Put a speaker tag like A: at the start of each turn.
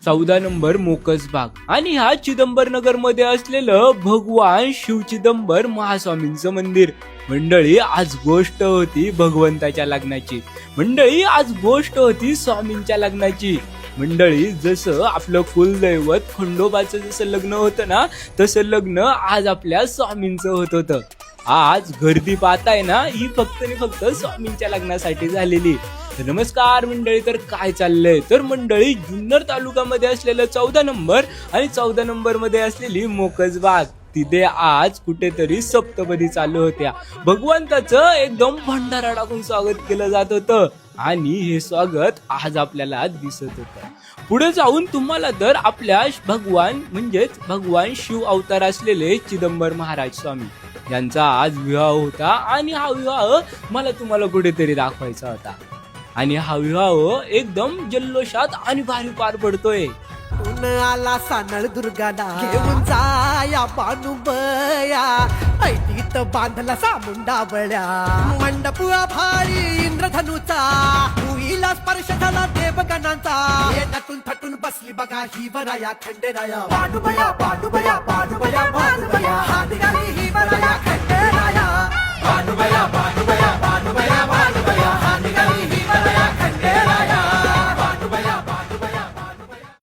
A: 14 number मोकसबाग आणि ह्या चिदंबर नगर मध्ये असलेलं भगवान शिव चिदंबर महास्वामींचं मंदिर. मंडळी आज गोष्ट होती भगवंताच्या लग्नाची. मंडळी आज गोष्ट होती स्वामींच्या लग्नाची. मंडळी जसं आपलं कुलदैवत खंडोबाचं जसं लग्न होतं ना, तसं लग्न आज आपल्या स्वामींचं होत होतं. आज गर्दी पाहताय ना, ही फक्त आणि फक्त स्वामींच्या लग्नासाठी झालेली. नमस्कार मंडळी, तर काय चाललंय तर मंडळी, जुन्नर तालुक्यामध्ये असलेलं 14 नंबर आणि 14 नंबर मध्ये असलेली मोकसबाग, तिथे आज कुठेतरी सप्तपदी चालू होत्या. भगवंताचं एकदम भंडारा टाकून स्वागत केलं जात होतं आणि हे स्वागत आज आपल्याला दिसत होतं. पुढे जाऊन तुम्हाला तर आपल्या भगवान शिव अवतार असलेले चिदंबर महाराज स्वामी यांचा आज विवाह होता आणि हा विवाह मला तुम्हाला कुठेतरी दाखवायचा होता. आणि हा विवाह एकदम जल्लोषात आणि भारी पार पडतोय.
B: ऊन आला सानळ दुर्गाना घेऊन जाया बानुबया, ऐटीत बांधला सामुंडा बळ्या, मंडप भारी इंद्रधनुचा, भुईला स्पर्श झाला देवगणांचा, हे नटून थटून बसली बघा ही वराया खंडेराया, बानुबया बानुबया बानुबया बानुबया, हात घाली ही वराया खंडेराया.